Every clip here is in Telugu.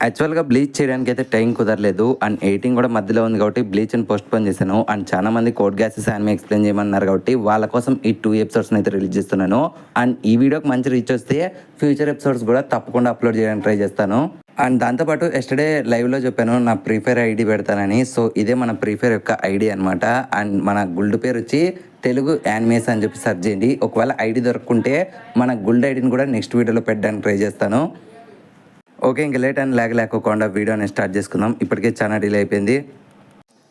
యాక్చువల్‌గా బ్లీచ్ చేయడానికి అయితే టైం కుదరలేదు. అండ్ ఎడిటింగ్ కూడా మధ్యలో ఉంది కాబట్టి బ్లీచ్‌ని పోస్ట్‌పోన్ చేశాను. అండ్ చాలా మంది కోడ్ గ్యాసెస్ యానిమే ఎక్స్‌ప్లెయిన్ చేయమన్నారు కాబట్టి వాళ్ళ కోసం ఈ 2 ఎపిసోడ్స్‌ని అయితే రిలీజ్ చేస్తున్నాను. అండ్ ఈ వీడియోకి మంచి రీచ్ వస్తే ఫ్యూచర్ ఎపిసోడ్స్ కూడా తప్పకుండా అప్లోడ్ చేయడానికి ట్రై చేస్తాను. అండ్ దాంతోపాటు ఎస్టర్డే లైవ్‌లో చెప్పాను నా ఫ్రీ ఫైర్ ఐడీ పెడతానని. సో ఇదే మన ఫ్రీ ఫైర్ యొక్క ఐడీ అనమాట. అండ్ మన గుల్డ్ పేరు వచ్చి తెలుగు యానిమేస్ అని చెప్పి సెర్చ్ చేయండి. ఒకవేళ ఐడీ దొరకకుంటే మన గుల్డ్ ఐడీని కూడా నెక్స్ట్ వీడియోలో పెట్టడానికి ట్రై చేస్తాను. ఓకే, ఇంక లేట్ అండ్ లేకోకుండా వీడియోని స్టార్ట్ చేసుకుందాం. ఇప్పటికే చాలా డిలే అయిపోయింది.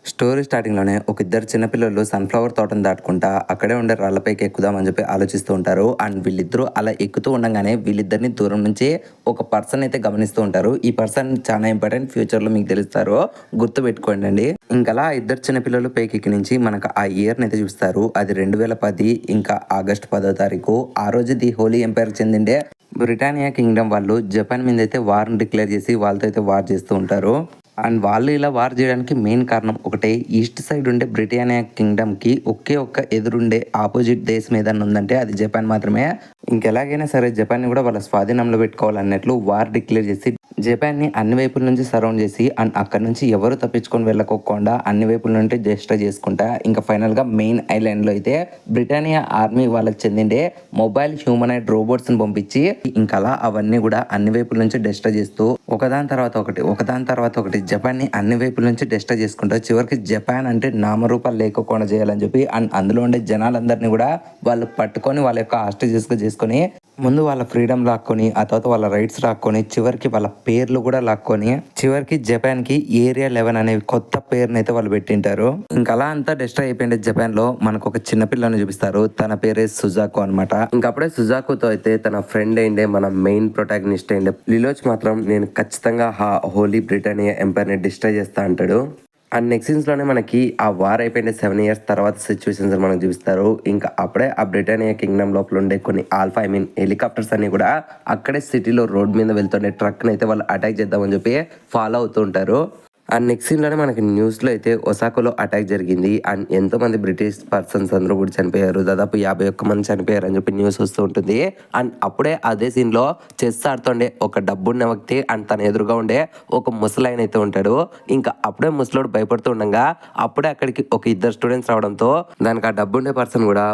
స్టోరీ స్టార్టింగ్లోనే ఒక ఇద్దరు చిన్నపిల్లలు సన్ఫ్లవర్ తోటను దాటుకుంటా అక్కడే ఉండే రాళ్ళపైకి ఎక్కుదామని చెప్పి ఆలోచిస్తూ ఉంటారు. అండ్ వీళ్ళిద్దరూ అలా ఎక్కుతూ ఉండగానే వీళ్ళిద్దరిని దూరం నుంచి ఒక పర్సన్ అయితే గమనిస్తూ ఉంటారు. ఈ పర్సన్ చాలా ఇంపార్టెంట్, ఫ్యూచర్లో మీకు తెలుస్తారో గుర్తుపెట్టుకోండి. ఇంకలా ఇద్దరు చిన్నపిల్లలు పైకి నుంచి మనకు ఆ ఇయర్ని అయితే చూస్తారు. అది 2010 ఇంకా ఆగస్టు 10వ తారీఖు. ఆ రోజు ది హోలీ ఎంపైర్ చెందిండే బ్రిటానియా కింగ్డమ్ వాళ్ళు జపాన్ మీద అయితే వార్ని డిక్లేర్ చేసి వాళ్ళతో అయితే వార్ చేస్తూ ఉంటారు. అండ్ వాళ్ళు ఇలా వార్ చేయడానికి మెయిన్ కారణం ఒకటే, ఈస్ట్ సైడ్ ఉండే బ్రిటానియా కింగ్డమ్కి ఒకే ఒక్క ఎదురుండే ఆపోజిట్ దేశం ఏదన్నా ఉందంటే అది జపాన్ మాత్రమే. ఇంకెలాగైనా సరే జపాన్ని కూడా వాళ్ళ స్వాధీనంలో పెట్టుకోవాలన్నట్లు వార్ డిక్లేర్ చేసి జపాన్ని అన్ని వైపుల నుంచి సరౌండ్ చేసి అండ్ అక్కడ నుంచి ఎవరు తప్పించుకొని వెళ్ళకోకుండా అన్ని వైపుల నుండి డిస్ట్రాయ్ చేసుకుంటా ఇంకా ఫైనల్గా మెయిన్ ఐలాండ్లో అయితే బ్రిటానియా ఆర్మీ వాళ్ళకి చెందిండే మొబైల్ హ్యూమనైడ్ రోబోట్స్ని పంపించి ఇంకా అలా అవన్నీ కూడా అన్ని వైపుల నుంచి డిస్ట్రాయ్ చేస్తూ ఒకదాని తర్వాత ఒకటి జపాన్ని అన్ని వైపుల నుంచి డిస్ట్రాయ్ చేసుకుంటూ చివరికి జపాన్ అంటే నామరూపాలు లేకోకుండా చేయాలని చెప్పి అండ్ అందులో ఉండే జనాలందరినీ కూడా వాళ్ళు పట్టుకొని వాళ్ళ యొక్క హాస్టేజెస్గా చేసుకొని ముందు వాళ్ళ ఫ్రీడమ్ లాక్కొని ఆ తర్వాత వాళ్ళ రైట్స్ లాక్కొని చివరికి వాళ్ళ పేర్లు కూడా లాక్కొని చివరికి జపాన్కి ఏరియా 11 అనే కొత్త పేరుని అయితే వాళ్ళు పెట్టింటారు. ఇంకా అలా అంతా డిస్ట్రాయ్ అయిపోయింది. జపాన్లో మనకు ఒక చిన్న పిల్లని చూపిస్తారు. తన పేరే సుజాకు అనమాట. ఇంకప్పుడే సుజాకుతో అయితే తన ఫ్రెండ్ అయిండే మన మెయిన్ ప్రొటాగనిస్ట్ అయిండే లిలోచ్ మాత్రం నేను ఖచ్చితంగా హోలీ బ్రిటానియా ఎంపైర్ని డిస్ట్రాయ్ చేస్తా అంటాడు. అండ్ నెక్స్ట్ సీన్స్లోనే మనకి ఆ వార్ అయిపోయిన 7 years తర్వాత సిచ్యువేషన్స్ మనకు చూపిస్తారు. ఇంకా అప్పుడే ఆ బ్రిటానియా కింగ్డమ్ లోపల ఉండే కొన్ని హెలికాప్టర్స్ అన్ని కూడా అక్కడే సిటీలో రోడ్ మీద వెళ్తుండే ట్రక్ని అయితే వాళ్ళు అటాక్ చేద్దామని చెప్పి ఫాలో అవుతూ ఉంటారు. అండ్ నెక్స్ట్ సీన్లోనే మనకి న్యూస్లో అయితే ఒసాకోలో అటాక్ జరిగింది. అండ్ ఎంతోమంది బ్రిటిష్ పర్సన్స్ అందరూ కూడా చనిపోయారు. దాదాపు 51 మంది చనిపోయారు అని చెప్పి న్యూస్ వస్తూ ఉంటుంది. అండ్ అప్పుడే అదే సీన్లో చెస్ ఆడుతుండే ఒక డబ్బున్న వ్యక్తి అండ్ తన ఎదురుగా ఉండే ఒక ముసలాయన అయితే ఉంటాడు. ఇంకా అప్పుడే ముసలోడు భయపడుతూ ఉండగా అప్పుడే అక్కడికి ఒక ఇద్దరు స్టూడెంట్స్ రావడంతో దానికి ఆ డబ్బుండే పర్సన్ కూడా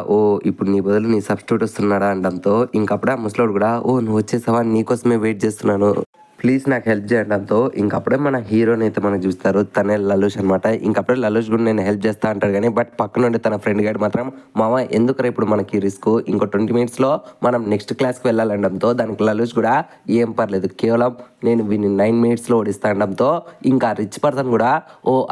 ఇప్పుడు నీ బదులు నీ సబ్స్టిట్యూట్ వస్తున్నాడా అనడంతో ఇంకప్పుడే ఆ ముసలోడు కూడా నువ్వు వచ్చేసావా, నీకోసమే వెయిట్ చేస్తున్నాను, ప్లీజ్ నాకు హెల్ప్ చేయడంతో ఇంకప్పుడే మన హీరోని అయితే మనకు చూస్తారు. తనే లలుష్ అనమాట. ఇంకప్పుడే లలుష్ కూడా నేను హెల్ప్ చేస్తా అంటాడు కానీ బట్ పక్కన ఉండే తన ఫ్రెండ్ గారు మాత్రం మామ ఎందుకు ఇప్పుడు మనకి రిస్క్, ఇంకో 20 minutesలో మనం నెక్స్ట్ క్లాస్కి వెళ్ళాలనడంతో దానికి లలుష్ కూడా ఏం పర్లేదు కేవలం నేను వీని 9 minutesలో ఓడిస్తా అనడంతో ఇంకా రిచ్ పర్సన్ కూడా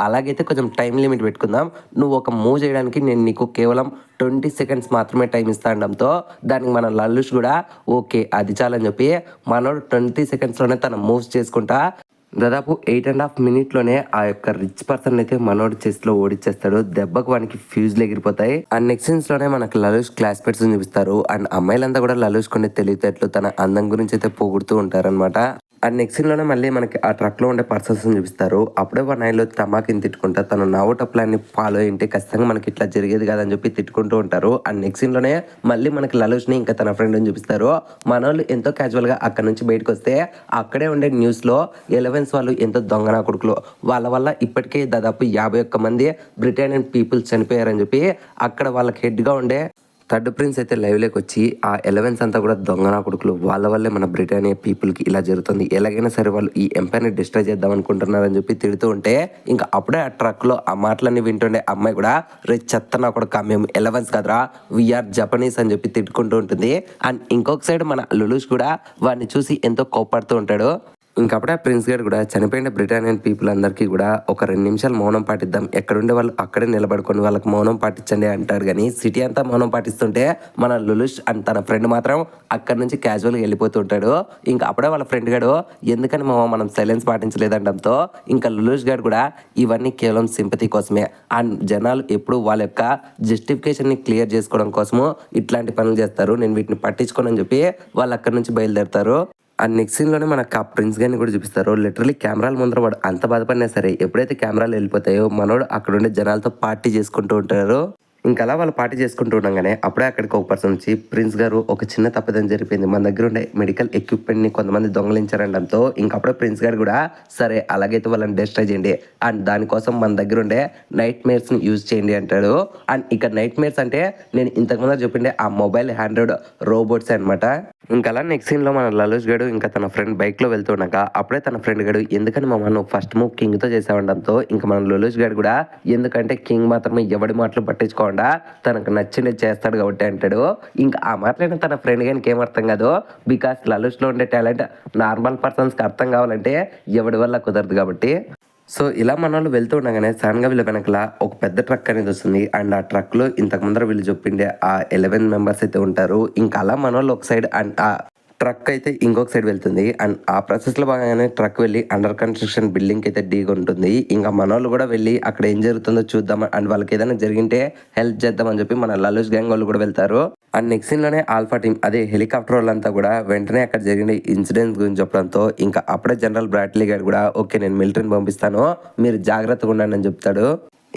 అలాగైతే కొంచెం టైం లిమిట్ పెట్టుకుందాం, నువ్వు ఒక మూవ్ చేయడానికి నేను నీకు కేవలం 20 seconds మాత్రమే టైం ఇస్తా అనడంతో దానికి మన లల్లుష్ కూడా ఓకే అది చాలని చెప్పి మనోడు 20 secondsలోనే తన మూవ్స్ చేసుకుంటా దాదాపు 8.5 minutesలోనే ఆ యొక్క రిచ్ పర్సన్ అయితే మనోడు చెస్లో ఓడిచ్చేస్తాడు. దెబ్బకు వానికి ఫ్యూజ్లు ఎగిరిపోతాయి. అండ్ నెక్స్ట్ సీన్స్ లోనే మనకు లలుష్ క్లాస్మేట్స్ చూపిస్తారు. అండ్ అమ్మాయిలంతా కూడా లలుష్ కొండే తెలివితేటలు తన అందం గురించి అయితే పొగుడుతూ ఉంటారనమాట. అండ్ నెక్స్ట్ సీన్లోనే మళ్ళీ మనకి ఆ ట్రక్లో ఉండే పర్సన్స్ చూపిస్తారు. అప్పుడే వన్ నైన్లో తమాకిని తిట్టుకుంటా తన నావోట ప్లాన్ని ఫాలో అయింటే ఖచ్చితంగా మనకి ఇట్లా జరిగేది కాదని చెప్పి తిట్టుకుంటూ ఉంటారు. అండ్ నెక్స్ట్ సీన్లోనే మళ్ళీ మనకి లలుష్ని ఇంకా తన ఫ్రెండ్ని చూపిస్తారు. మనోళ్ళు ఎంతో క్యాజువల్గా అక్కడ నుంచి బయటకు వస్తే అక్కడే ఉండే న్యూస్లో 11s వాళ్ళు ఎంతో దొంగనా కొడుకులు వాళ్ళ వల్ల ఇప్పటికే దాదాపు 51 మంది బ్రిటానియన్ పీపుల్స్ చనిపోయారని చెప్పి అక్కడ వాళ్ళకి హెడ్గా ఉండే థర్డ్ ప్రిన్స్ అయితే లైవ్లోకి వచ్చి ఆ 11s అంతా కూడా దొంగనా కొడుకులు, వాళ్ళ వల్లే మన బ్రిటానియా పీపుల్కి ఇలా జరుగుతుంది, ఎలాగైనా సరే వాళ్ళు ఈ ఎంపైర్ని డిస్ట్రాయ్ చేద్దాం అనుకుంటున్నారని చెప్పి తిడుతూ ఉంటే ఇంకా అప్పుడే ఆ ట్రక్లో ఆ మాటలన్నీ వింటుండే అమ్మాయి కూడా రే చెత్త నా కొడుకు మేము 11s కదరా వీఆర్ జపనీస్ అని చెప్పి తిట్టుకుంటూ ఉంటుంది. అండ్ ఇంకొక సైడ్ మన లులుష్ కూడా వాడిని చూసి ఎంతో కోప్పడుతూ ఉంటాడు. ఇంకప్పుడే ప్రిన్స్ గారు కూడా చనిపోయిన బ్రిటానియన్ పీపుల్ అందరికీ కూడా ఒక 2 నిమిషాలు మౌనం పాటిద్దాం, ఎక్కడుండే వాళ్ళు అక్కడే నిలబడుకొని వాళ్ళకి మౌనం పాటించండి అంటారు. కానీ సిటీ అంతా మౌనం పాటిస్తుంటే మన లులుష్ అండ్ తన ఫ్రెండ్ మాత్రం అక్కడి నుంచి క్యాజువల్గా వెళ్ళిపోతూ ఉంటాడు. ఇంకా అప్పుడే వాళ్ళ ఫ్రెండ్ గారు ఎందుకని మనం సైలెన్స్ పాటించలేదండంతో ఇంకా లులుష్ గారు కూడా ఇవన్నీ కేవలం సింపతి కోసమే అండ్ జనాలు ఎప్పుడు వాళ్ళ యొక్క జస్టిఫికేషన్ని క్లియర్ చేసుకోవడం కోసము ఇట్లాంటి పనులు చేస్తారు, నేను వీటిని పట్టించుకోనని చెప్పి వాళ్ళు అక్కడి నుంచి బయలుదేరుతారు. అండ్ నెక్స్ట్ సీన్లోనే మనకు ఆ ప్రిన్స్ గారిని కూడా చూపిస్తారు. లిటరలీ కెమెరాల ముందర వాడు అంత బాధపడినా సరే ఎప్పుడైతే కెమెరాలు వెళ్ళిపోతాయో మనోడు అక్కడ ఉండే జనాలతో పార్టీ చేసుకుంటూ ఉంటారు. ఇంకా అలా వాళ్ళు పార్టీ చేసుకుంటూ ఉండగానే అప్పుడే అక్కడికి ఒక పర్సన్ వచ్చి, ప్రిన్స్ గారు ఒక చిన్న తప్పిదం జరిపోయింది, మన దగ్గర ఉండే మెడికల్ ఎక్విప్మెంట్ ని కొంతమంది దొంగలించారనడంతో ఇంకప్పుడే ప్రిన్స్ గారు కూడా సరే అలాగైతే వాళ్ళని డిస్ట్రాయ్ చేయండి అండ్ దానికోసం మన దగ్గర ఉండే నైట్ మేర్స్ ని యూజ్ చేయండి అంటాడు. అండ్ ఇక్కడ నైట్ మేర్స్ అంటే నేను ఇంతకుముందు చెప్పిండే ఆ మొబైల్ హ్యాండ్రెడ్ రోబోట్స్ అనమాట. ఇంకా అలా నెక్స్ట్ సీన్ లో మన లలూష్ గడు ఇంకా తన ఫ్రెండ్ బైక్ లో వెళ్తున్నాక అప్పుడే తన ఫ్రెండ్ గడు ఎందుకని మా నువ్వు ఫస్ట్ మూవ్ కింగ్ తో చేసావండంతో ఇంకా మన లలూష్ గడు కూడా ఎందుకంటే కింగ్ మాత్రమే ఎవడి మాటలు పట్టించుకోకుండా తనకు నచ్చినది చేస్తాడు కాబట్టి అంటాడు. ఇంకా ఆ మాటలైనా తన ఫ్రెండ్ గారికి ఏమర్థం కాదు, బికాస్ లలూష్ లో ఉండే టాలెంట్ నార్మల్ పర్సన్స్ కి అర్థం కావాలంటే ఎవడి వల్ల కుదరదు కాబట్టి. సో ఇలా మన వాళ్ళు వెళ్తూ ఉండగానే సడన్గా వీళ్ళ వెనకల ఒక పెద్ద ట్రక్ అనేది వస్తుంది అండ్ ఆ ట్రక్ లో ఇంతకు ముందర వీళ్ళు చెప్పిండే ఆ 11 మెంబర్స్ అయితే ఉంటారు. ఇంకా అలా మన వాళ్ళు ఒక సైడ్ అండ్ ఆ ట్రక్ అయితే ఇంకొక సైడ్ వెళ్తుంది అండ్ ఆ ప్రాసెస్ లో భాగంగానే ట్రక్ వెళ్ళి అండర్ కన్స్ట్రక్షన్ బిల్డింగ్ అయితే ఢీగా ఉంటుంది. ఇంకా మన వాళ్ళు కూడా వెళ్ళి అక్కడ ఏం జరుగుతుందో చూద్దాం అండ్ వాళ్ళకి ఏదైనా జరిగింటే హెల్ప్ చేద్దాం అని చెప్పి మన లలూష్ గ్యాంగ్ వాళ్ళు కూడా వెళ్తారు. అండ్ నెక్స్ట్ సీన్ లోనే ఆల్ఫా టీమ్ అదే హెలికాప్టర్ వాళ్ళంతా కూడా వెంటనే అక్కడ జరిగిన ఇన్సిడెంట్స్ గురించి చెప్పడంతో ఇంకా అప్పుడే జనరల్ బ్రాట్లీ గారు కూడా ఓకే నేను మిలిటరీని పంపిస్తాను మీరు జాగ్రత్తగా ఉండండి అని చెప్తాడు.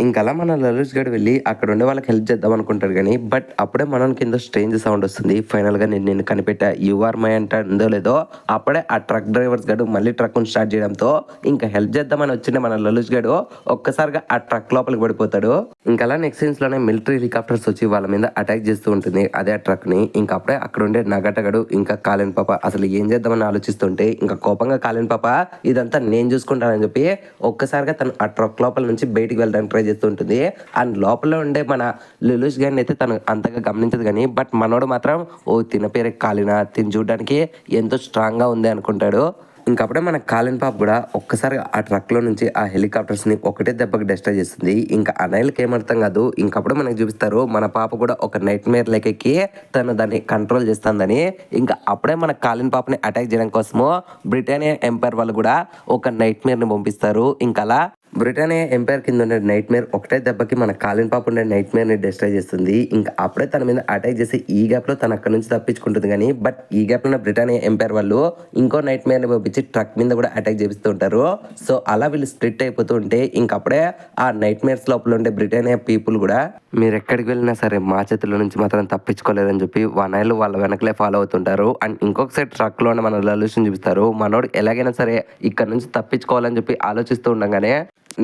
ఇంకా అలా మన లలూష్ గడు వెళ్ళి అక్కడ ఉండే వాళ్ళకి హెల్ప్ చేద్దాం అనుకుంటారు కానీ బట్ అప్పుడే మనం కింద స్ట్రేంజ్ సౌండ్ వస్తుంది. ఫైనల్ గా నేను కనిపెట్టా యూఆర్ మై అంటో లేదో అప్పుడే ఆ ట్రక్ డ్రైవర్స్ గడు మళ్ళీ ట్రక్ స్టార్ట్ చేయడంతో ఇంకా హెల్ప్ చేద్దామని వచ్చిన మన లలూష్ గడు ఒక్కసారిగా ఆ ట్రక్ లోపలికి పడిపోతాడు. ఇంకా అలా నెక్స్ట్ సీన్స్ లోనే మిలిటరీ హెలికాప్టర్స్ వచ్చి వాళ్ళ మీద అటాక్ చేస్తూ ఉంటుంది అదే ఆ ట్రక్ ని. ఇంకా అప్పుడే అక్కడ ఉండే నగటగడు ఇంకా కాలిన్ పాప అసలు ఏం చేద్దామని ఆలోచిస్తుంటే ఇంకా కోపంగా కాలిన్ పాప ఇదంతా నేను చూసుకుంటానని చెప్పి ఒక్కసారిగా తను ఆ ట్రక్ లోపల నుంచి బయటికి వెళ్ళడానికి ట్రై చేస్తుంటుంది. అండ్ లోపల ఉండే మన లలూష్ గారిని అయితే తను అంతగా గమనించదు కానీ బట్ మనోడు మాత్రం ఓ తిన పేరే కాలినా తిని చూడడానికి ఎంతో స్ట్రాంగ్ గా ఉంది అనుకుంటాడు. ఇంకప్పుడే మన కాలిన్ పాప్ కూడా ఒక్కసారి ఆ ట్రక్ లో నుంచి ఆ హెలికాప్టర్స్ ని ఒకటే దెబ్బకి డిస్ట్రాయ్ చేస్తుంది. ఇంకా అన్నయ్యలకి ఏమర్థం కాదు. ఇంకప్పుడే మనకు చూపిస్తారు మన పాప కూడా ఒక నైట్ మేర్ లెక్కెక్కి తను దాన్ని కంట్రోల్ చేస్తుందని. ఇంకా అప్పుడే మన కాలిన్ పాపని అటాక్ చేయడం కోసము బ్రిటానియా ఎంపైర్ వాళ్ళు కూడా ఒక నైట్ మేర్ ని పంపిస్తారు. ఇంకా అలా బ్రిటానియా ఎంపైర్ కింద ఉండే నైట్ మేర్ ఒకటే దెబ్బకి మన కాలిన్ పాప ఉండే నైట్ మేర్ ని డిస్ట్రాయ్ చేస్తుంది. ఇంకా అప్పుడే తన మీద అటాక్ చేసి ఈ గ్యాప్ లో తన అక్కడ నుంచి తప్పించుకుంటుంది కానీ బట్ ఈ గ్యాప్ లో బ్రిటానియా ఎంపైర్ వాళ్ళు ఇంకో నైట్ మేర్ ని పంపించి ట్రక్ మీద కూడా అటాక్ చేపిస్తూ ఉంటారు. సో అలా వీళ్ళు స్ప్లిట్ అయిపోతూ ఉంటే ఇంకప్పుడే ఆ నైట్ మేర్స్ లోపల ఉండే బ్రిటానియా పీపుల్ కూడా మీరు ఎక్కడికి వెళ్ళినా సరే మా చేతుల నుంచి మాత్రం తప్పించుకోలేరని చెప్పి వనాయిలు వాళ్ళ వెనకలే ఫాలో అవుతుంటారు. అండ్ ఇంకొక సైడ్ ట్రక్ లోనే మన లలూషన్ చూపిస్తారు. మనోడు ఎలాగైనా సరే ఇక్కడ నుంచి తప్పించుకోవాలని చెప్పి ఆలోచిస్తూ ఉండగానే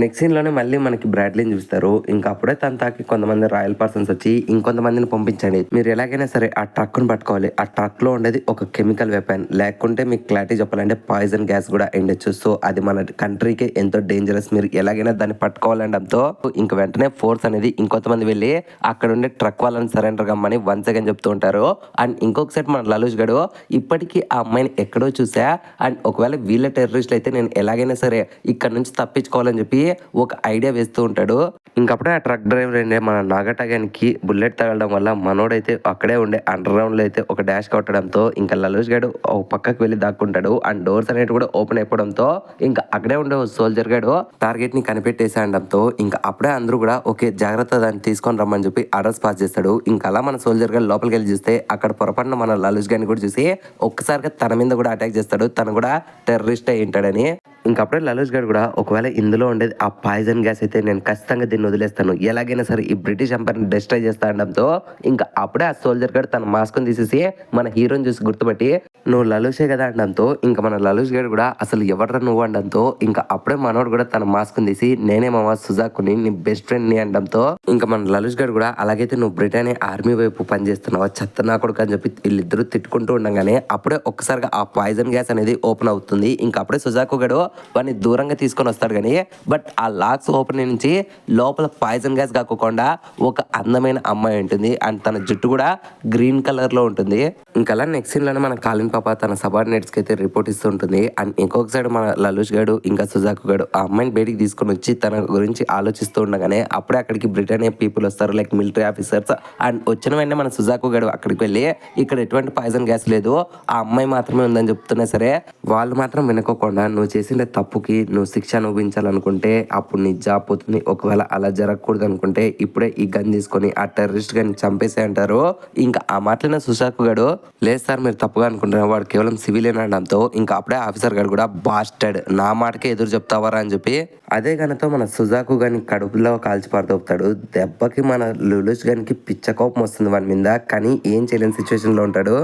నెక్స్ట్ సీన్ లోనే మళ్ళీ మనకి బ్రాడ్లీని చూస్తారు. ఇంకా అప్పుడే తన తాకి కొంతమంది రాయల్ పర్సన్స్ వచ్చి ఇంకొంతమందిని పంపించండి, మీరు ఎలాగైనా సరే ఆ ట్రక్ ను పట్టుకోవాలి, ఆ ట్రక్ లో ఉండేది ఒక కెమికల్ వెపన్, లేకుంటే మీకు క్లారిటీ చెప్పాలంటే పాయిజన్ గ్యాస్ కూడా ఎండొచ్చు. సో అది మన కంట్రీకి ఎంతో డేంజరస్, మీరు ఎలాగైనా దాన్ని పట్టుకోవాలనడంతో ఇంక వెంటనే ఫోర్స్ అనేది ఇంకొంతమంది వెళ్ళి అక్కడ ఉండే ట్రక్ వాళ్ళని సరెండర్ కమ్మని వన్స్ అగైన్ చెప్తూ ఉంటారు. అండ్ ఇంకొక సైడ్ మన లలూష్ గడు ఇప్పటికీ ఆ అమ్మాయిని ఎక్కడో చూసా అండ్ ఒకవేళ వీళ్ళ టెర్రరిస్టులు అయితే నేను ఎలాగైనా సరే ఇక్కడ నుంచి తప్పించుకోవాలని చెప్పి ఒక ఐడియా వేస్తూ ఉంటాడు. ఇంకప్పుడే ఆ ట్రక్ డ్రైవర్ అండి మన నాగటగానికి బుల్లెట్ తగలడం వల్ల మనోడైతే అక్కడే ఉండే అండర్ గ్రౌండ్ లో అయితే ఒక డాష్ కొట్టడంతో ఇంకా లలూష్ గడు ఒక పక్కకు వెళ్ళి దాక్కుంటాడు. అండ్ డోర్స్ అనేవి కూడా ఓపెన్ అయిపోవడంతో ఇంకా అక్కడే ఉండే సోల్జర్ గడు టార్గెట్ ని కనిపెట్టేసేయడంతో ఇంకా అప్పుడే అందరూ కూడా ఓకే జాగ్రత్త దాన్ని తీసుకొని రమ్మని చెప్పి ఆర్డర్స్ పాస్ చేస్తాడు. ఇంకా అలా మన సోల్జర్ గడు లోపలికి వెళ్ళి చూస్తే అక్కడ పొరపాటున మన లలూష్ గారిని కూడా చూసి ఒక్కసారిగా తన మీద కూడా అటాక్ చేస్తాడు, తను కూడా టెర్రరిస్ట్ అయి ఉంటాడని. ఇంకప్పుడే లలూష్ గడు కూడా ఒకవేళ ఇందులో ఉండేది ఆ పాయిజన్ గ్యాస్ అయితే నేను ఖచ్చితంగా దీన్ని వదిలేస్తాను, ఎలాగైనా సరే ఈ బ్రిటిష్ ఎంపైర్ని డిస్ట్రాయ్ చేస్తా అనడంతో ఇంకా అప్పుడే ఆ సోల్జర్ గడు తన మాస్క్ తీసేసి మన హీరోని చూసి గుర్తుపట్టి నువ్వు లలూషే కదా అనడంతో ఇంకా మన లలూష్ గడు కూడా అసలు ఎవడ్రా నువ్వు అనడంతో ఇంకా అప్పుడే మనోడు కూడా తన మాస్క్ తీసి నేనే మామ సుజాకుని నీ బెస్ట్ ఫ్రెండ్ ని అనడంతో ఇంకా మన లలూష్ గడు కూడా అలాగైతే నువ్వు బ్రిటానియా ఆర్మీ వైపు పనిచేస్తున్నావా చెత్త నా కొడుకు అని చెప్పి వీళ్ళిద్దరూ తిట్టుకుంటూ ఉండగానే అప్పుడే ఒక్కసారిగా ఆ పాయిజన్ గ్యాస్ అనేది ఓపెన్ అవుతుంది. ఇంకా అప్పుడే సుజాకు గడు వాడిని దూరంగా తీసుకొని వస్తాడు కానీ బట్ ఆ లాక్స్ ఓపెన్ నుంచి లోపల పాయిజన్ గ్యాస్ కాకుండా ఒక అందమైన అమ్మాయి ఉంటుంది అండ్ తన జుట్టు కూడా గ్రీన్ కలర్ లో ఉంటుంది. ఇంకా అలా నెక్స్ట్ సీన్ లోనే మన కాలిన్ పాప తన సబార్డినేట్స్ కి అయితే రిపోర్ట్ ఇస్తూ ఉంటుంది. అండ్ ఇంకొక సైడ్ మన లలూష్ గడు ఇంకా సుజాకు గడు ఆ అమ్మాయిని బయటికి తీసుకొని వచ్చి తన గురించి ఆలోచిస్తూ ఉండగానే అప్పుడే అక్కడికి బ్రిటానియా పీపుల్ వస్తారు లైక్ మిలిటరీ ఆఫీసర్స్. అండ్ వచ్చిన వెంటనే మన సుజాకు గడు అక్కడికి వెళ్ళి ఇక్కడ ఎటువంటి పాయిజన్ గ్యాస్ లేదు ఆ అమ్మాయి మాత్రమే ఉందని చెప్తున్నా సరే వాళ్ళు మాత్రం వినుకోకుండా నువ్వు చేసిన తప్పుకి నువ్వు శిక్ష అనుభవించాలనుకుంటే అప్పుడు నీ జాబ్ పోతుంది. ఒకవేళ అలా జరగకూడదు అనుకుంటే ఇప్పుడే ఈ గన్ తీసుకొని ఆ టెర్రరిస్ట్ గని చంపేసే అంటారు. ఇంకా ఆ మాటలైన సుశాకు గడు లేదు సార్ మీరు తప్పుగా అనుకుంటున్నారు, వాడు కేవలం సివిలియన్ అనడంతో ఇంకా అప్పుడే ఆఫీసర్ గడు కూడా బాస్టెడ్ నా మాటకే ఎదురు చెప్తావారా అని చెప్పి అదే గనతో మన సుజాకు గాని కడుపులో కాల్చి పడదొప్పుతాడు. దెబ్బకి మన లులుష్ గానికి పిచ్చ కోపం వస్తుంది వాని మీద, కానీ ఏం చేయలేని సిచ్యువేషన్ లో ఉంటాడు.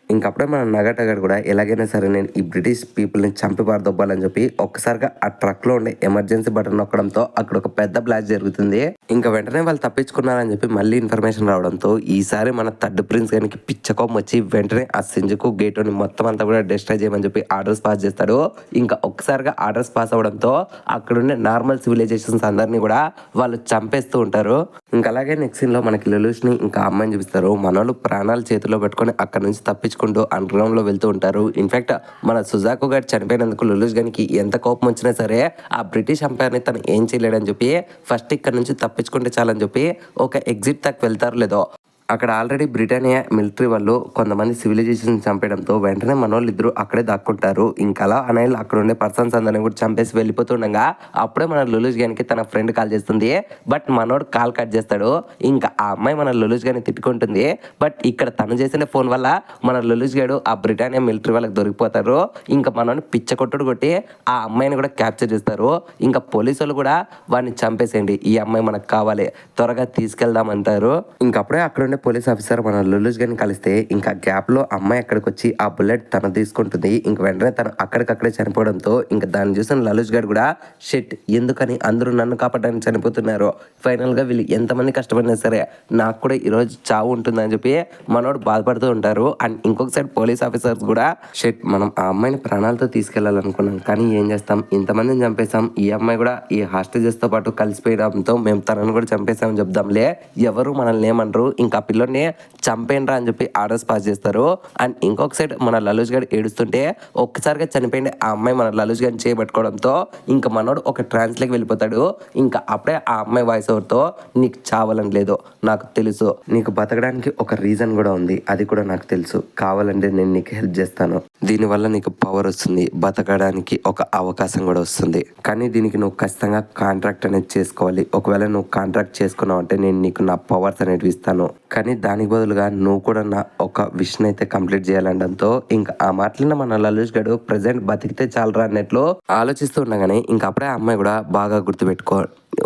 ఇంకప్పుడే మన నగటగాడు కూడా ఎలాగైనా సరే నేను ఈ బ్రిటిష్ పీపుల్ని చంపి పారదొబ్బాలని చెప్పి ఒక్కసారిగా ఆ ట్రక్లో ఉండే ఎమర్జెన్సీ బటన్ నొక్కడంతో అక్కడ ఒక పెద్ద బ్లాస్ట్ జరుగుతుంది. ఇంకా వెంటనే వాళ్ళు తప్పించుకున్నారని చెప్పి మళ్ళీ ఇన్ఫర్మేషన్ రావడంతో ఈసారి మన థర్డ్ ప్రిన్స్ గారికి పిచ్చ కోపం వచ్చి వెంటనే ఆ సింజుకు గేటుని మొత్తం అంతా కూడా డిస్ట్రాయ్ చేయమని చెప్పి ఆర్డర్స్ పాస్ చేస్తాడు. ఇంకా ఒక్కసారిగా ఆర్డర్స్ పాస్ అవడంతో అక్కడుండే నార్మల్ సివిలైజేషన్స్ అందరినీ కూడా వాళ్ళు చంపేస్తూ ఉంటారు. ఇంకా అలాగే నెక్స్ట్ సీన్ లో మనకి లులుష్ని ఇంకా అమ్మాయిని చూపిస్తారు. మనోళ్ళు ప్రాణాలు చేతిలో పెట్టుకొని అక్కడ నుంచి తప్పించుకుంటూ అండర్ గ్రౌండ్ లో వెళ్తూ ఉంటారు. ఇన్ఫాక్ట్ మన సుజాకు గారు చనిపోయినందుకు లులుష్ గారికి ఎంత కోపం వచ్చినా సరే ఆ బ్రిటిష్ ఎంపైర్ని తను ఏం చేయలేడని చెప్పి ఫస్ట్ ఇక్కడ నుంచి తప్పించుకుంటే చాలని చెప్పి ఒక ఎగ్జిట్ దాకా వెళ్తారు. లేదో అక్కడ ఆల్రెడీ బ్రిటానియా మిలిటరీ వాళ్ళు కొంతమంది సివిలైజేషన్ చంపేయడంతో వెంటనే మనోళ్ళు ఇద్దరు అక్కడే దాక్కుంటారు. ఇంకా అలా అనేది అక్కడ ఉండే పర్సన్స్ అందరిని కూడా చంపేసి వెళ్ళిపోతుండగా అప్పుడే మన లులుష్ గానికి తన ఫ్రెండ్ కాల్ చేస్తుంది. బట్ మనోడు కాల్ కట్ చేస్తాడు. ఇంకా ఆ అమ్మాయి మన లులుష్ గాని తిట్టుకుంటుంది. బట్ ఇక్కడ తను చేసిన ఫోన్ వల్ల మన లులుష్ గాడు ఆ బ్రిటానియా మిలిటరీ వాళ్ళకి దొరికిపోతారు. ఇంకా మనోని పిచ్చ కొట్టుడు కొట్టి ఆ అమ్మాయిని కూడా క్యాప్చర్ చేస్తారు. ఇంకా పోలీసులు కూడా వాడిని చంపేసేయండి, ఈ అమ్మాయి మనకు కావాలి, త్వరగా తీసుకెళ్దాం అంటారు. ఇంకప్పుడే అక్కడ పోలీస్ ఆఫీసర్ మన లులుష్ గారిని కలిస్తే ఇంకా గ్యాప్ లో అమ్మాయి అక్కడికి వచ్చి ఆ బుల్లెట్ తను తీసుకుంటుంది. ఇంక వెంటనే తను అక్కడికక్కడే చనిపోవడంతో ఇంకా దాన్ని చూసిన లులుష్ గారు కూడా షిట్ ఎందుకని అందరూ నన్ను కాపాడడానికి చనిపోతున్నారు, ఫైనల్ గా వీళ్ళు ఎంతమంది కష్టపడినా సరే నాకు కూడా ఈ రోజు చావు ఉంటుందని చెప్పి మనోడు బాధపడుతూ ఉంటారు. అండ్ ఇంకొక సైడ్ పోలీస్ ఆఫీసర్స్ కూడా షిట్ మనం ఆ అమ్మాయిని ప్రాణాలతో తీసుకెళ్లాలనుకున్నాం, కానీ ఏం చేస్తాం ఇంతమందిని చంపేశాం, ఈ అమ్మాయి కూడా ఈ హాస్టేజెస్ తో పాటు కలిసిపోయడంతో మేము తనను కూడా చంపేశామని చెప్దాంలే, ఎవరు మనల్ని ఏమనరు, ఇంకా పిల్లోని చంపేయండి అని చెప్పి ఆర్డర్స్ పాస్ చేస్తారు. అండ్ ఇంకొక సైడ్ మన లలుష్ గారు ఏడుస్తుంటే ఒక్కసారిగా చనిపోయింది ఆ అమ్మాయి మన లలుష్ గారిని చేయబట్టుకోవడంతో ఇంకా మనోడు ఒక ట్రాన్స్లోకి వెళ్ళిపోతాడు. ఇంకా అప్పుడే ఆ అమ్మాయి వాయిస్ ఓవర్తో నీకు చావాలని లేదు నాకు తెలుసు, నీకు బతకడానికి ఒక రీజన్ కూడా ఉంది, అది కూడా నాకు తెలుసు, కావాలంటే నేను నీకు హెల్ప్ చేస్తాను, దీనివల్ల నీకు పవర్ వస్తుంది, బతకడానికి ఒక అవకాశం కూడా వస్తుంది, కానీ దీనికి నువ్వు ఖచ్చితంగా కాంట్రాక్ట్ అనేది చేసుకోవాలి, ఒకవేళ నువ్వు కాంట్రాక్ట్ చేసుకున్నావు అంటే నేను నీకు నా పవర్స్ అనేవి ఇస్తాను, కానీ దానికి బదులుగా నువ్వు కూడా నా ఒక విషయం అయితే కంప్లీట్ చేయాలనడంతో ఇంకా ఆ మాటలన్న మన లలుష్ గడు ప్రజెంట్ బతికితే చాలరా అన్నట్లు ఆలోచిస్తూ ఉండగానే ఇంకా అప్పుడే ఆ అమ్మాయి కూడా బాగా గుర్తుపెట్టుకో,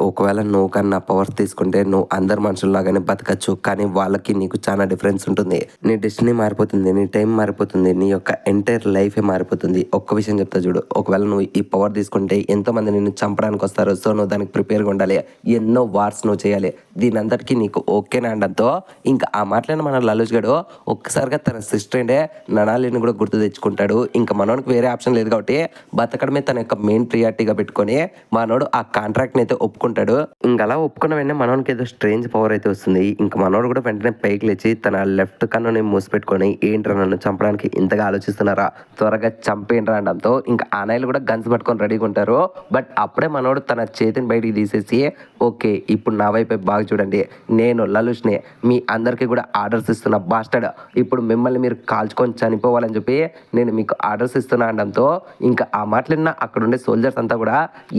ఒకవేళ నువ్వు కన్నా పవర్స్ తీసుకుంటే నువ్వు అందరు మనుషుల్లాగానే బతకచ్చు, కానీ వాళ్ళకి నీకు చాలా డిఫరెన్స్ ఉంటుంది, నీ డెస్టినీ మారిపోతుంది, నీ టైం మారిపోతుంది, నీ యొక్క ఎంటైర్ లైఫే మారిపోతుంది. ఒక్క విషయం చెప్తా చూడు, ఒకవేళ నువ్వు ఈ పవర్ తీసుకుంటే ఎంతో మంది నిన్ను చంపడానికి వస్తారు, సో నువ్వు దానికి ప్రిపేర్గా ఉండాలి, ఎన్నో వార్స్ నువ్వు చేయాలి, దీని అందరికీ నీకు ఓకేనా అనడంతో ఇంకా ఆ మాటలను మన లలుష్ గడు ఒక్కసారిగా తన సిస్టర్ అండే ననాలిని కూడా గుర్తు తెచ్చుకుంటాడు. ఇంకా మనోడికి వేరే ఆప్షన్ లేదు కాబట్టి బతకడమే తన యొక్క మెయిన్ ప్రియారిటీగా పెట్టుకొని మనోడు ఆ కాంట్రాక్ట్ని అయితే ఒప్పుకుంటాడు. ఇంకా అలా ఒప్పుకున్న వెంటనే మనోడికి ఏదో స్ట్రేంజ్ పవర్ అయితే వస్తుంది. ఇంకా మనోడు కూడా వెంటనే పైకి లేచి తన లెఫ్ట్ కన్నుని మూసిపెట్టుకొని ఏంట్రా నన్ను చంపడానికి ఇంతగా ఆలోచిస్తున్నారా, త్వరగా చంపేయండి అనడంతో ఇంకా ఆనాయిలు కూడా గన్స్ పట్టుకొని రెడీగా ఉంటారు. బట్ అప్పుడే మనోడు తన చేతిని బయటికి తీసేసి ఓకే ఇప్పుడు నా వైపే బాగా చూడండి, నేను లలుష్ని మీ అందరికీ కూడా ఆర్డర్స్ ఇస్తున్నా బాస్టర్డ్, ఇప్పుడు మిమ్మల్ని మీరు కాల్చుకొని చనిపోవాలని చెప్పి నేను మీకు ఆర్డర్స్ ఇస్తున్నా అనడంతో ఇంకా ఆ మాటలన్న అక్కడ ఉండే సోల్జర్స్ అంతా కూడా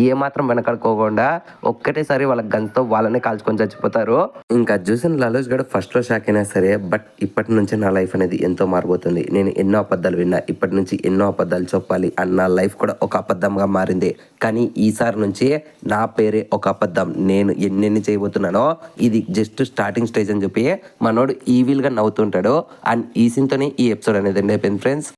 ఏమాత్రం వెనకడుకోకుండా ఒక్కటేసారి వాళ్ళ గన్స్తో వాళ్ళనే కాల్చుకొని చచ్చిపోతారు. ఇంకా చూసిన లలుష్ గడు ఫస్ట్ లో షాక్ అయినా సరే బట్ ఇప్పటి నుంచి నా లైఫ్ అనేది ఎంతో మారిపోతుంది, నేను ఎన్నో అబద్ధాలు విన్నా, ఇప్పటి నుంచి ఎన్నో అబద్ధాలు చెప్పాలి అన్న నా లైఫ్ కూడా ఒక అబద్ధంగా మారింది, కానీ ఈసారి నుంచి నా పేరే ఒక అబద్ధం, నేను ఎన్నెన్ని చేయబోతున్నానో ఇది జస్ట్ స్టార్టింగ్ స్టేజ్ అని చెప్పి మనోడు ఈవిల్ గా నవ్వుతుంటాడు. అండ్ ఈ సీన్తోనే ఈ ఎపిసోడ్ అనేది ఎండ్ అయిపోయింది ఫ్రెండ్స్.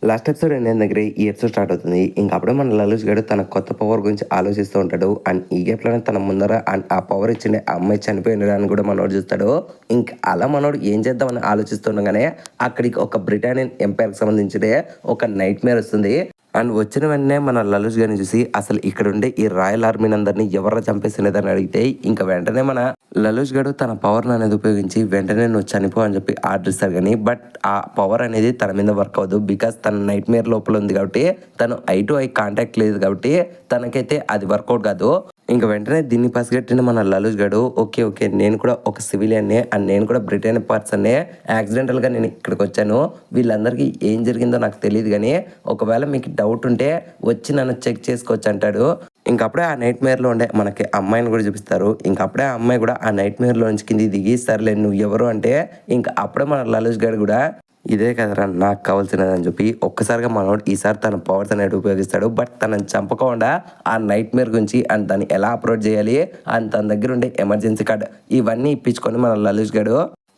లాస్ట్ ఎపిసోడ్ ఎండ్ అయిన దగ్గర ఈ ఎపిసోడ్ స్టార్ట్ అవుతుంది. ఇంకా అప్పుడే మన లలుష్ గడు తన కొత్త పవర్ గురించి ఆలోచిస్తూ ఉంటాడు. అండ్ ఈ గ్యాప్లోనే తన ముందర అండ్ ఆ పవర్ ఇచ్చిండే ఆ అమ్మాయి చనిపోయిన కూడా మనోడు చూస్తాడు. ఇంకా అలా మనోడు ఏం చేద్దామని ఆలోచిస్తుండగానే అక్కడికి ఒక బ్రిటానియన్ ఎంపైర్కి సంబంధించిన ఒక నైట్ మేర్ వస్తుంది. అండ్ వచ్చిన వెంటనే మన లలుష్ గారిని చూసి అసలు ఇక్కడ ఉండే ఈ రాయల్ ఆర్మీని అందరినీ ఎవరు చంపేసినదని అడిగితే ఇంకా వెంటనే మన లలుష్ గడు తన పవర్ అనేది ఉపయోగించి వెంటనే నువ్వు చనిపో అని చెప్పి ఆర్డర్ ఇస్తారు. కానీ బట్ ఆ పవర్ అనేది తన మీద వర్క్ అవ్వదు, బికాస్ తన నైట్ మేర్ లోపల ఉంది కాబట్టి, తను ఐ టు ఐ కాంటాక్ట్ లేదు కాబట్టి తనకైతే అది వర్కౌట్ కాదు. ఇంకా వెంటనే దీన్ని పసిగట్టిన మన లలుష్ గడు ఓకే ఓకే నేను కూడా ఒక సివిలియన్నే అండ్ నేను కూడా బ్రిటన్ పర్సన్నే, యాక్సిడెంటల్గా నేను ఇక్కడికి వచ్చాను, వీళ్ళందరికీ ఏం జరిగిందో నాకు తెలియదు కానీ ఒకవేళ మీకు డౌట్ ఉంటే వచ్చి నన్ను చెక్ చేసుకోవచ్చు అంటాడు. ఇంకప్పుడే ఆ నైట్ మేర్లో ఉండే మనకి అమ్మాయిని కూడా చూపిస్తారు. ఇంకప్పుడే ఆ అమ్మాయి కూడా ఆ నైట్ మేర్లో నుంచి కింది దిగి సర్లే నువ్వు ఎవరు అంటే ఇంకా అప్పుడే మన లలుష్ గడు కూడా ఇదే కదరా నాకు కావాల్సినది అని చెప్పి ఒక్కసారిగా మనోడు ఈసారి తన పవర్స్ అనేది ఉపయోగిస్తాడు. బట్ తనని చంపకుండా ఆ నైట్ మేర్ గురించి అండ్ దాన్ని ఎలా అప్రోచ్ చేయాలి అండ్ తన దగ్గర ఉండే ఎమర్జెన్సీ కార్డ్ ఇవన్నీ ఇప్పించుకొని మన లలుష్ గడు